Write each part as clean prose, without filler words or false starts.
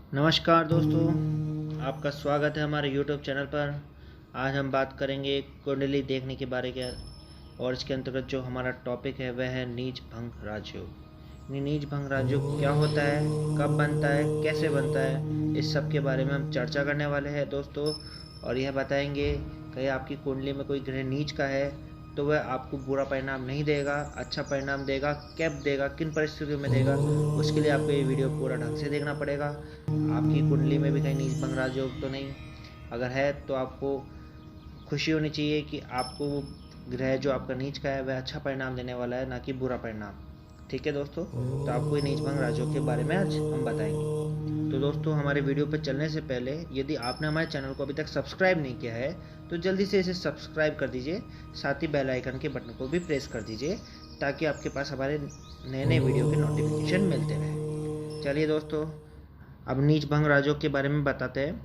नमस्कार दोस्तों, आपका स्वागत है हमारे YouTube चैनल पर। आज हम बात करेंगे कुंडली देखने के बारे में और इसके अंतर्गत जो हमारा टॉपिक है वह है नीच भंग राजयोग। नीच भंग राजयोग क्या होता है, कब बनता है, कैसे बनता है, इस सब के बारे में हम चर्चा करने वाले हैं दोस्तों। और यह बताएंगे कहीं आपकी कुंडली में कोई ग्रह नीच का है तो वह आपको बुरा परिणाम नहीं देगा, अच्छा परिणाम देगा, कैब देगा, किन परिस्थितियों में देगा, उसके लिए आपको ये वीडियो पूरा ढंग से देखना पड़ेगा। आपकी कुंडली में भी कहीं नीच भंग राजयोग तो नहीं, अगर है तो आपको खुशी होनी चाहिए कि आपको ग्रह जो आपका नीच का है वह अच्छा परिणाम देने वाला है, ना कि बुरा परिणाम। ठीक है दोस्तों, तो आपको ये नीच भंग राजयोग के बारे में आज हम बताएंगे। तो दोस्तों, हमारे वीडियो पर चलने से पहले यदि आपने हमारे चैनल को अभी तक सब्सक्राइब नहीं किया है तो जल्दी से इसे सब्सक्राइब कर दीजिए, साथ ही बेल आइकन के बटन को भी प्रेस कर दीजिए ताकि आपके पास हमारे नए नए वीडियो के नोटिफिकेशन मिलते रहें। चलिए दोस्तों, अब नीच भंग राजयोग के बारे में बताते हैं।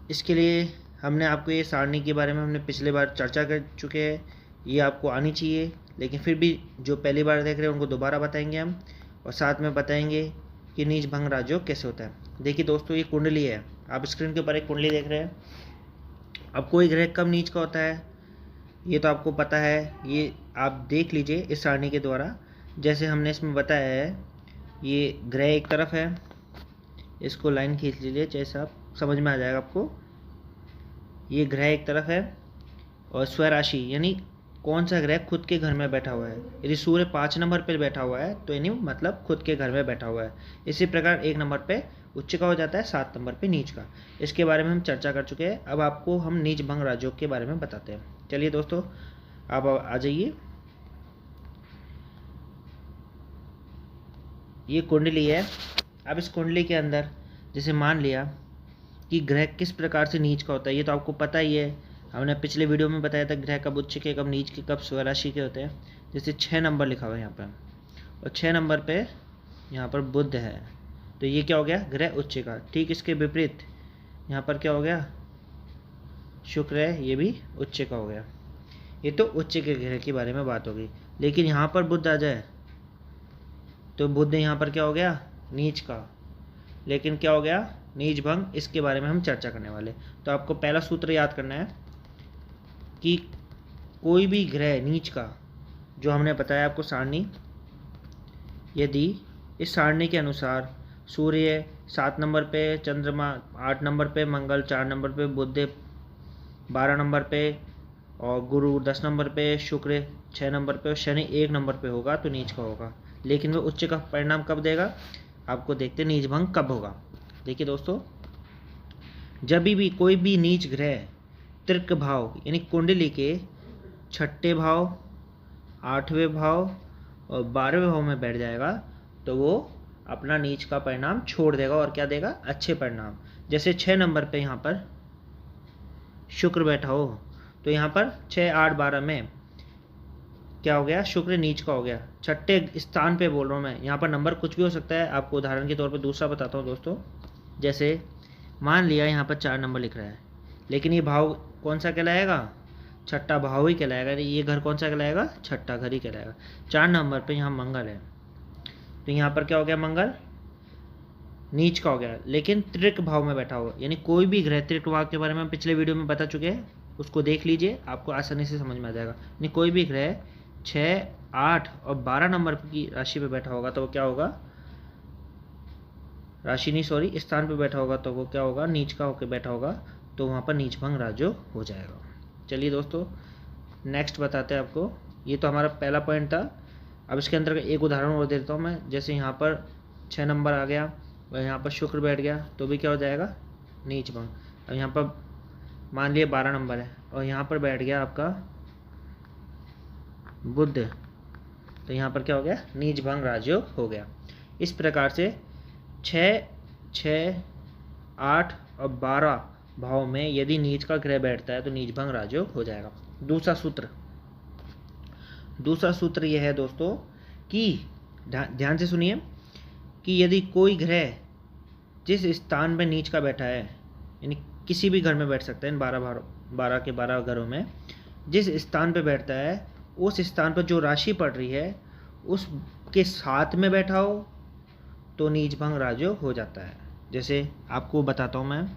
इसके लिए हमने आपको ये सारणी के बारे में हमने पिछले बार चर्चा कर चुके हैं, ये आपको आनी चाहिए, लेकिन फिर भी जो पहली बार देख रहे हैं उनको दोबारा बताएंगे हम, और साथ में बताएंगे कि नीच भंग राजयोग कैसे होता है। देखिए दोस्तों, ये कुंडली है, आप स्क्रीन के ऊपर एक कुंडली देख रहे हैं। अब कोई ग्रह कब नीच का होता है ये तो आपको पता है, ये आप देख लीजिए इस सारणी के द्वारा। जैसे हमने इसमें बताया है, ये ग्रह एक तरफ है, इसको लाइन खींच लीजिए, जैसे आप समझ में आ जाएगा आपको। ये ग्रह एक तरफ है और स्वराशि यानी कौन सा ग्रह खुद के घर में बैठा हुआ है। यदि सूर्य 5 नंबर पर बैठा हुआ है तो यानी मतलब खुद के घर में बैठा हुआ है। इसी प्रकार 1 नंबर पे उच्च का हो जाता है, 7 नंबर पे नीच का। इसके बारे में हम चर्चा कर चुके हैं। अब आपको हम नीच भंग राजयोग के बारे में बताते हैं। चलिए दोस्तों, आप आ जाइए। ये कुंडली है। अब इस कुंडली के अंदर जैसे मान लिया कि ग्रह किस प्रकार से नीच का होता है, ये तो आपको पता ही है। हमने पिछले वीडियो में बताया था ग्रह कब उच्च के, कब नीच के, कब स्वराशि के होते हैं। जैसे 6 नंबर लिखा हुआ है यहाँ पर, और 6 नंबर पे यहाँ पर बुध है, तो ये क्या हो गया, ग्रह उच्च का। ठीक इसके विपरीत यहाँ पर क्या हो गया, शुक्र है, ये भी उच्च का हो गया। ये तो उच्च के ग्रह के बारे में बात होगी। लेकिन यहाँ पर बुध आ जाए तो बुध यहाँ पर क्या हो गया, नीच का। लेकिन क्या हो गया, नीच भंग। इसके बारे में हम चर्चा करने वाले। तो आपको पहला सूत्र याद करना है कि कोई भी ग्रह नीच का, जो हमने बताया आपको सारणी, यदि इस सारणी के अनुसार सूर्य 7 नंबर पे, चंद्रमा 8 नंबर पे, मंगल 4 नंबर पे, बुध 12 नंबर पे, और गुरु 10 नंबर पे, शुक्र 6 नंबर पे और शनि 1 नंबर पे होगा तो नीच का होगा। लेकिन वह उच्च का परिणाम कब देगा, आपको देखते नीच भंग कब होगा। देखिए दोस्तों, जब भी कोई भी नीच ग्रह तृक भाव यानी कुंडली के 6ठे भाव, 8वें भाव और 12वें भाव में बैठ जाएगा तो वो अपना नीच का परिणाम छोड़ देगा और क्या देगा, अच्छे परिणाम। जैसे 6 नंबर पे यहाँ पर शुक्र बैठा हो तो यहाँ पर 6, 8, 12 में क्या हो गया, शुक्र नीच का हो गया। 6ठे स्थान पे बोल रहा हूँ मैं, यहाँ पर नंबर कुछ भी हो सकता है। आपको उदाहरण के तौर पर दूसरा बताता हूँ दोस्तों। जैसे मान लिया यहाँ पर 4 नंबर लिख रहा है, लेकिन ये भाव कौन सा कहलाएगा, 6ठा भाव ही कहलाएगा। ये घर कौन सा कहलाएगा, 6ठा घर ही कहलाएगा। 4 नंबर पे यहाँ मंगल है तो यहाँ पर क्या हो गया, मंगल नीच का हो गया, लेकिन त्रिक भाव में बैठा हुआ। यानी कोई भी ग्रह, त्रिक भाव के बारे में हम पिछले वीडियो में बता चुके हैं, उसको देख लीजिए, आपको आसानी से समझ में आ जाएगा। यानी कोई भी ग्रह 6, 8 और 12 नंबर की राशि पे बैठा होगा तो वो क्या होगा, राशि नहीं सॉरी स्थान पे बैठा होगा तो वो क्या होगा, नीच का होकर बैठा होगा, तो वहाँ पर नीच भंग राजयोग हो जाएगा। चलिए दोस्तों, नेक्स्ट बताते हैं आपको। ये तो हमारा पहला पॉइंट था। अब इसके अंदर एक उदाहरण और देता हूँ मैं। जैसे यहाँ पर 6 नंबर आ गया और यहाँ पर शुक्र बैठ गया तो भी क्या हो जाएगा, नीच भंग। अब यहाँ पर मान लिया 12 नंबर है और यहाँ पर बैठ गया आपका बुध, तो यहाँ पर क्या हो गया, नीच भंग राजयोग हो गया। इस प्रकार से 6, 6, 8 और 12 भाव में यदि नीच का ग्रह बैठता है तो नीच भंग राजयोग हो जाएगा। दूसरा सूत्र यह है दोस्तों कि ध्यान से सुनिए कि यदि कोई ग्रह जिस स्थान में नीच का बैठा है, यानी किसी भी घर में बैठ सकता है, इन 12 के 12 घरों में जिस स्थान पे बैठता है, उस स्थान पर जो राशि पड़ रही है उसके साथ में बैठा हो तो नीच भंग राजयोग हो जाता है। जैसे आपको बताता हूँ मैं,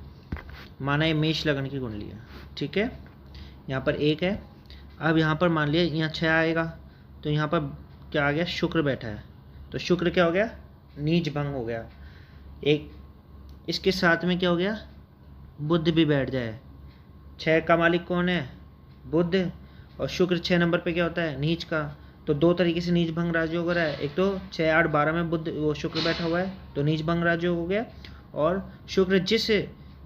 माना ये मेष लगन की कुंडली है, ठीक है, यहाँ पर 1 है। अब यहाँ पर मान लिया यहाँ 6 आएगा, तो यहाँ पर क्या आ गया, शुक्र बैठा है, तो शुक्र क्या हो गया, नीच भंग हो गया। एक इसके साथ में क्या हो गया, बुध भी बैठ जाए। 6 का मालिक कौन है, बुध, और शुक्र 6 नंबर पे क्या होता है, नीच का। तो दो तरीके से नीच भंग राजयोग हो रहा है, एक तो 6, 8, 12 में बुध वो शुक्र बैठा हुआ है तो नीच भंग राजयोग हो गया, और शुक्र जिस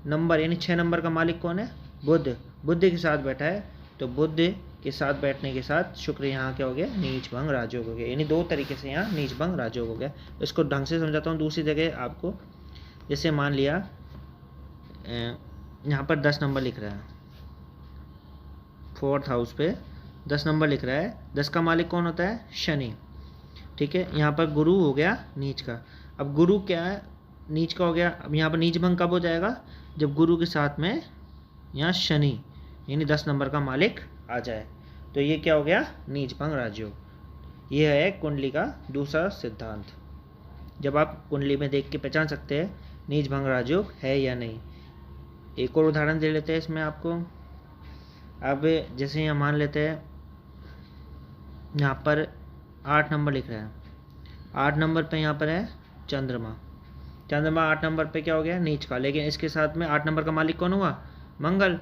नंबर यानी 6 नंबर का मालिक कौन है, बुध, बुध के साथ बैठा है, तो बुध के साथ बैठने के साथ शुक्र यहाँ क्या हो गया, नीच भंग राजयोग हो गया। यानी दो तरीके से यहाँ नीच भंग राजयोग हो गया। इसको ढंग से समझाता हूँ दूसरी जगह आपको। जैसे मान लिया यहाँ पर 10 नंबर लिख रहा है, 4th हाउस पे 10 नंबर लिख रहा है, 10 का मालिक कौन होता है, शनि, ठीक है। यहाँ पर गुरु हो गया नीच का। अब गुरु क्या है, नीच का हो गया। अब यहाँ पर नीच भंग कब हो जाएगा, जब गुरु के साथ में यहाँ शनि यानी 10 नंबर का मालिक आ जाए, तो ये क्या हो गया, नीच भंग राजयोग। ये है कुंडली का दूसरा सिद्धांत, जब आप कुंडली में देख के पहचान सकते हैं नीच भंग राजयोग है या नहीं। एक और उदाहरण दे लेते हैं इसमें आपको। अब जैसे यहाँ मान लेते हैं, यहाँ पर 8 नंबर लिख रहा है, 8 नंबर पे यहाँ पर है चंद्रमा, चंद्रमा 8 नंबर पे क्या हो गया, नीच का, लेकिन इसके साथ में 8 नंबर का मालिक कौन हुआ, मंगल,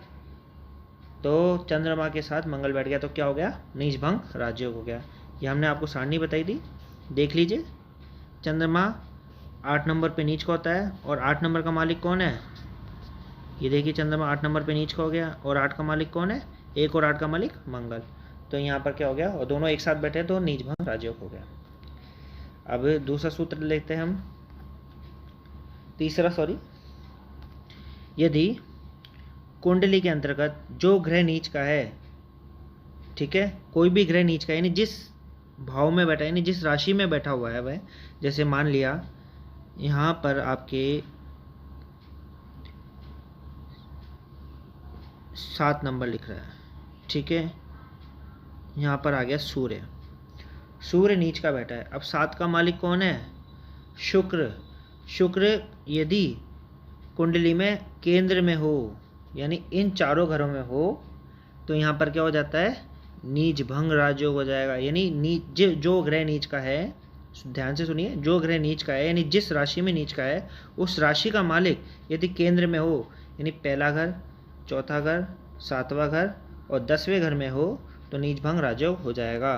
तो चंद्रमा के साथ मंगल बैठ गया, तो क्या हो गया, नीच भंग राजयोग हो गया। ये हमने आपको सारणी बताई थी, देख लीजिए। चंद्रमा 8 नंबर पे नीच का होता है, और 8 नंबर का मालिक कौन है, ये देखिए चंद्रमा 8 नंबर पे नीच का हो गया, और 8 का मालिक कौन है, 1 और 8 का मालिक मंगल, तो यहाँ पर क्या हो गया, और दोनों एक साथ बैठे तो नीच भंग राजयोग हो गया। अब दूसरा सूत्र लेते हैं हम, यदि कुंडली के अंतर्गत जो ग्रह नीच का है, ठीक है, कोई भी ग्रह नीच का यानी जिस भाव में बैठा यानी जिस राशि में बैठा हुआ है वह, जैसे मान लिया यहाँ पर आपके 7 नंबर लिख रहा है, ठीक है, यहाँ पर आ गया सूर्य, सूर्य नीच का बैठा है। अब 7 का मालिक कौन है, शुक्र, शुक्र यदि कुंडली में केंद्र में हो यानी इन चारों घरों में हो, तो यहाँ पर क्या हो जाता है, नीच भंग राजयोग हो जाएगा। यानी जो ग्रह नीच का है, ध्यान से सुनिए, जो ग्रह नीच का है यानी जिस राशि में नीच का है उस राशि का मालिक यदि केंद्र में हो, यानी पहला घर, चौथा घर, 7वां घर और 10वें घर में हो, तो नीच भंग राजयोग हो जाएगा।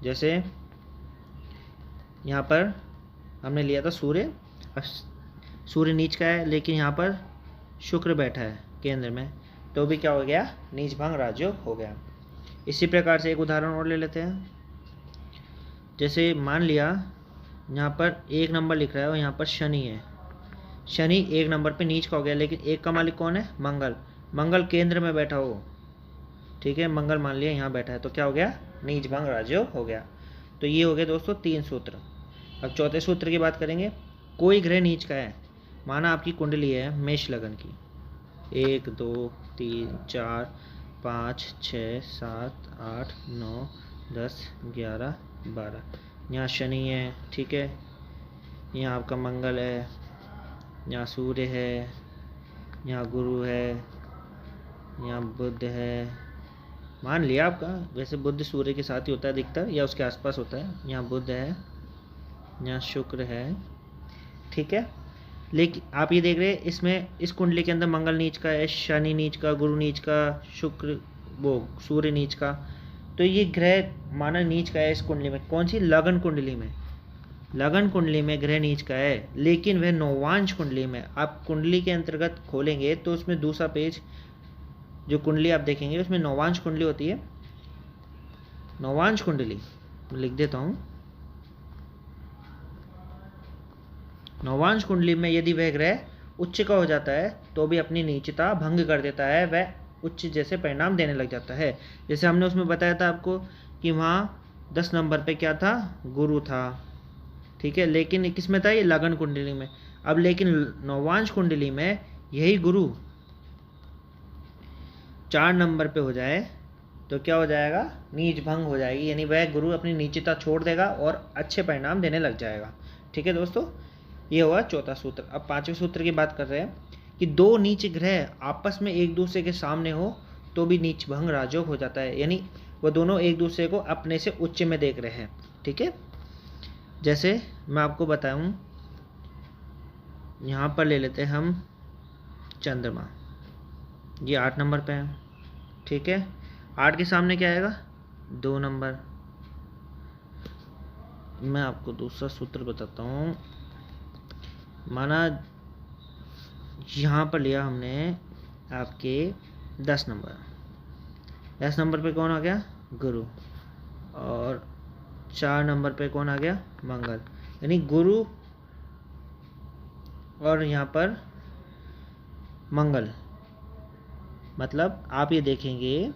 जैसे यहाँ पर हमने लिया था सूर्य, सूर्य नीच का है लेकिन यहाँ पर शुक्र बैठा है केंद्र में, तो भी क्या हो गया, नीच भंग राजयोग हो गया। इसी प्रकार से एक उदाहरण और ले लेते हैं। जैसे मान लिया यहाँ पर 1 नंबर लिख रहा है और यहाँ पर शनि है, शनि 1 नंबर पे नीच का हो गया, लेकिन 1 का मालिक कौन है, मंगल, मंगल केंद्र में बैठा हो, ठीक है, मंगल मान लिया यहाँ बैठा है, तो क्या हो गया, नीच भंग राजयोग हो गया। तो ये हो गए दोस्तों 3 सूत्र। अब चौथे सूत्र की बात करेंगे। कोई ग्रह नीच का है, माना आपकी कुंडली है मेष लगन की, 1 2 3 4 5 6 7 8 9 10 11 12, यहाँ शनि है, ठीक है, यहाँ आपका मंगल है, यहाँ सूर्य है, यहाँ गुरु है, यहाँ बुध है, मान लिया आपका, वैसे बुध सूर्य के साथ ही होता है अधिकतर या उसके आसपास होता है, यहाँ बुध है, यहाँ शुक्र है, ठीक है। लेकिन आप ये देख रहे हैं इसमें इस कुंडली के अंदर मंगल नीच का है, शनि नीच का, गुरु नीच का, शुक्र वो सूर्य नीच का, तो ये ग्रह माना नीच का है इस कुंडली में। कौन सी, लगन कुंडली में, लगन कुंडली में ग्रह नीच का है, लेकिन वह नौवांश कुंडली में, आप कुंडली के अंतर्गत खोलेंगे तो उसमें दूसरा पेज जो कुंडली आप देखेंगे उसमें नौवांश कुंडली होती है, नौवांश कुंडली लिख देता हूँ। नौवांश कुंडली में यदि वह ग्रह उच्च का हो जाता है तो भी अपनी नीचता भंग कर देता है, वह उच्च जैसे परिणाम देने लग जाता है। जैसे हमने उसमें बताया था आपको कि वहाँ 10 नंबर पे क्या था, गुरु था, ठीक है, लेकिन किस में था, ये लगन कुंडली में। अब लेकिन नौवांश कुंडली में यही गुरु 4 नंबर पे हो जाए तो क्या हो जाएगा, नीच भंग हो जाएगी, यानी वह गुरु अपनी नीचता छोड़ देगा और अच्छे परिणाम देने लग जाएगा। ठीक है दोस्तों, ये हुआ चौथा सूत्र। अब पांचवें सूत्र की बात कर रहे हैं कि दो नीच ग्रह आपस में एक दूसरे के सामने हो तो भी नीच भंग राजयोग हो जाता है, यानी वो दोनों एक दूसरे को अपने से उच्च में देख रहे हैं। ठीक है, जैसे मैं आपको बताऊं, यहाँ पर ले लेते हैं हम चंद्रमा, ये 8 नंबर पे है। ठीक है, 8 के सामने क्या आएगा, 2 नंबर। मैं आपको दूसरा सूत्र बताता हूँ। माना यहाँ पर लिया हमने आपके 10 नंबर, 10 नंबर पे कौन आ गया, गुरु, और 4 नंबर पे कौन आ गया, मंगल। यानी गुरु और यहाँ पर मंगल, मतलब आप ये देखेंगे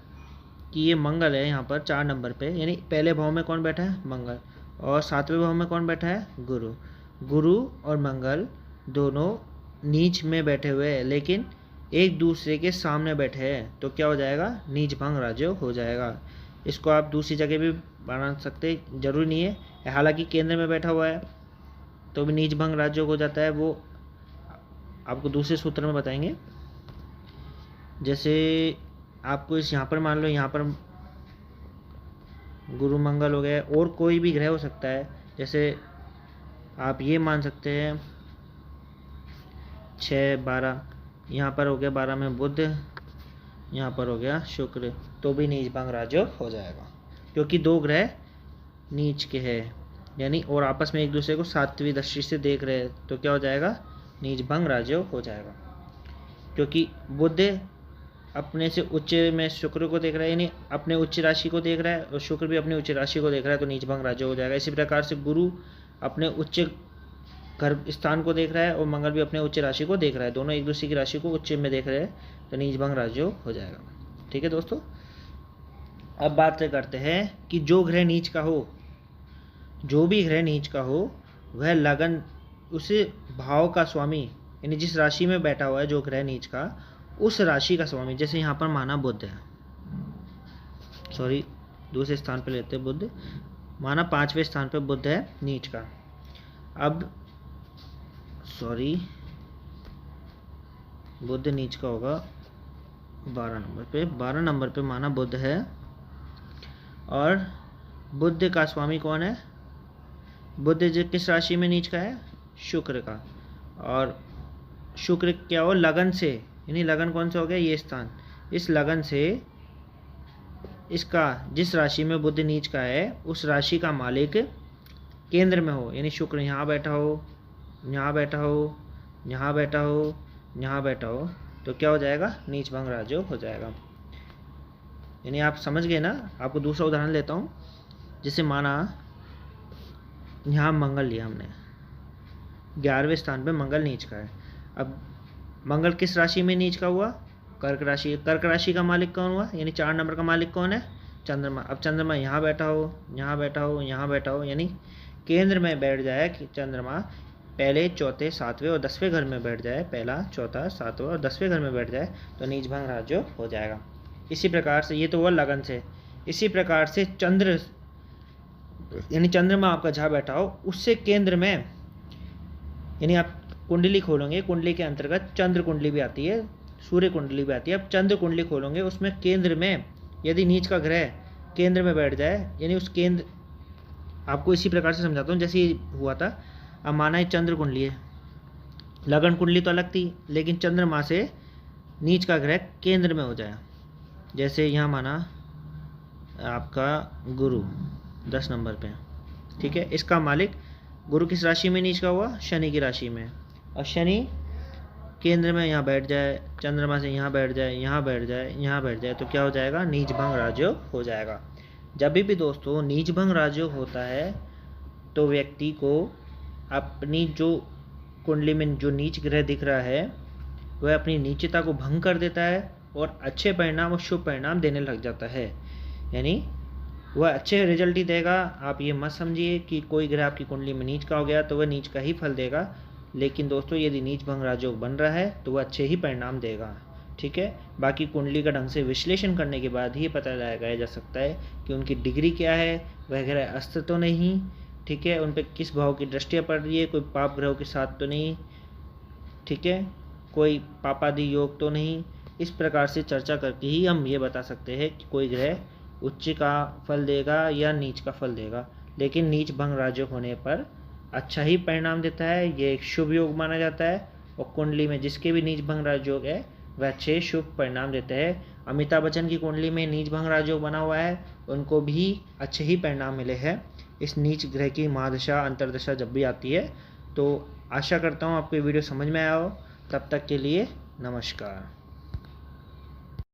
कि ये मंगल है यहाँ पर 4 नंबर पे, यानी पहले भाव में कौन बैठा है, मंगल, और 7वें भाव में कौन बैठा है, गुरु। गुरु और मंगल दोनों नीच में बैठे हुए हैं, लेकिन एक दूसरे के सामने बैठे हैं, तो क्या हो जाएगा, नीच भंग राजयोग हो जाएगा। इसको आप दूसरी जगह भी बना सकते, जरूरी नहीं है। हालांकि केंद्र में बैठा हुआ है तो भी नीच भंग राजयोग हो जाता है, वो आपको दूसरे सूत्र में बताएंगे। जैसे आपको इस यहाँ पर मान लो, यहाँ पर गुरु मंगल हो गया, और कोई भी ग्रह हो सकता है। जैसे आप ये मान सकते हैं 6, 12, यहाँ पर हो गया 12 में बुध, यहाँ पर हो गया शुक्र, तो भी नीच भंग राजयोग हो जाएगा, क्योंकि दो ग्रह नीच के हैं, यानी और आपस में एक दूसरे को 7वीं दृष्टि से देख रहे हैं, तो क्या हो जाएगा, नीच भंग राजयोग हो जाएगा। क्योंकि बुध अपने से उच्च में शुक्र को देख रहा है, यानी अपने उच्च राशि को देख रहा है, और शुक्र भी अपनी उच्च राशि को देख रहा है, तो नीच भंग राजयोग हो जाएगा। इसी प्रकार से गुरु अपने उच्च घर स्थान को देख रहा है, और मंगल भी अपने उच्च राशि को देख रहा है, दोनों एक दूसरे की राशि को उच्च में देख रहे हैं, तो नीच भंग राजयोग हो जाएगा। ठीक है दोस्तों, अब बात करते हैं कि जो ग्रह नीच का हो, जो भी ग्रह नीच का हो, वह लगन उस भाव का स्वामी, यानी जिस राशि में बैठा हुआ है जो ग्रह नीच का, उस राशि का स्वामी। जैसे यहाँ पर माना बुध है, सॉरी दूसरे स्थान पे लेते हैं बुध, माना 5वें स्थान पे बुध है नीच का। अब सॉरी बुध नीच का होगा 12 नंबर पे, 12 नंबर पे माना बुध है, और बुध का स्वामी कौन है, बुध किस राशि में नीच का है, शुक्र का। और शुक्र क्या हो, लगन से, यानी लगन कौन सा हो गया, ये स्थान, इस लगन से इसका जिस राशि में बुध नीच का है उस राशि का मालिक केंद्र में हो, यानी शुक्र यहाँ बैठा हो, यहाँ बैठा हो, यहाँ बैठा हो, यहाँ बैठा हो, तो क्या हो जाएगा, नीच भंग राजयोग हो जाएगा। यानी आप समझ गए ना। आपको दूसरा उदाहरण लेता हूँ। जैसे माना यहाँ मंगल लिया हमने, 11वें स्थान पे मंगल नीच का है। अब मंगल किस राशि में नीच का हुआ, कर्क राशि। कर्क राशि का मालिक कौन हुआ, यानी 4 नंबर का मालिक कौन है, चंद्रमा। अब चंद्रमा यहाँ बैठा हो, यहाँ बैठा हो, यहाँ बैठा हो, यानी केंद्र में बैठ जाए कि चंद्रमा पहले, चौथे, 7वें और 10वें घर में बैठ जाए, पहला, चौथा, 7वां और 10वें घर में बैठ जाए, तो नीच भंग राजयोग हो जाएगा। इसी प्रकार से ये तो हुआ लगन से। इसी प्रकार से चंद्र, यानी चंद्रमा आपका जहाँ बैठा हो उससे केंद्र में, यानी आप कुंडली खोलोगे, कुंडली के अंतर्गत चंद्र कुंडली भी आती है, सूर्य कुंडली भी आती है। अब चंद्र कुंडली खोलोगे, उसमें केंद्र में यदि नीच का ग्रह केंद्र में बैठ जाए, यानी उस केंद्र, आपको इसी प्रकार से समझाता हूँ जैसे हुआ था। अब माना है चंद्र कुंडली है, लगन कुंडली तो अलग थी, लेकिन चंद्रमा से नीच का ग्रह केंद्र में हो जाए। जैसे यहाँ माना आपका गुरु 10 नंबर पे, ठीक है, इसका मालिक गुरु किस राशि में नीच का हुआ, शनि की राशि में। और शनि केंद्र में यहाँ बैठ जाए, चंद्रमा से यहाँ बैठ जाए, यहाँ बैठ जाए, यहाँ बैठ जाए, तो क्या हो जाएगा, नीच भंग राजयोग हो जाएगा। जब भी दोस्तों नीच भंग राजयोग होता है तो व्यक्ति को अपनी जो कुंडली में जो नीच ग्रह दिख रहा है वह अपनी नीचता को भंग कर देता है और अच्छे परिणाम और शुभ परिणाम देने लग जाता है, यानी वह अच्छे रिजल्ट ही देगा। आप ये मत समझिए कि कोई ग्रह आपकी कुंडली में नीच का हो गया तो वह नीच का ही फल देगा, लेकिन दोस्तों यदि नीच भंग राजयोग बन रहा है तो वह अच्छे ही परिणाम देगा। ठीक है, बाकी कुंडली का ढंग से विश्लेषण करने के बाद ही पता लगाया जा सकता है कि उनकी डिग्री क्या है, वह ग्रह अस्त्र तो नहीं, ठीक है, उन पे किस भाव की दृष्टियाँ पड़ रही है, कोई पाप ग्रहों के साथ तो नहीं, ठीक है, कोई पापादि योग तो नहीं। इस प्रकार से चर्चा करके ही हम ये बता सकते हैं कि कोई ग्रह उच्च का फल देगा या नीच का फल देगा। लेकिन नीच भंग राजयोग होने पर अच्छा ही परिणाम देता है, ये एक शुभ योग माना जाता है। और कुंडली में जिसके भी नीच भंग राजयोग है वह अच्छे शुभ परिणाम देते हैं। अमिताभ बच्चन की कुंडली में नीच भंग राजयोग बना हुआ है, उनको भी अच्छे ही परिणाम मिले हैं इस नीच ग्रह की महादशा अंतरदशा जब भी आती है। तो आशा करता हूँ आपको ये वीडियो समझ में आया हो। तब तक के लिए नमस्कार।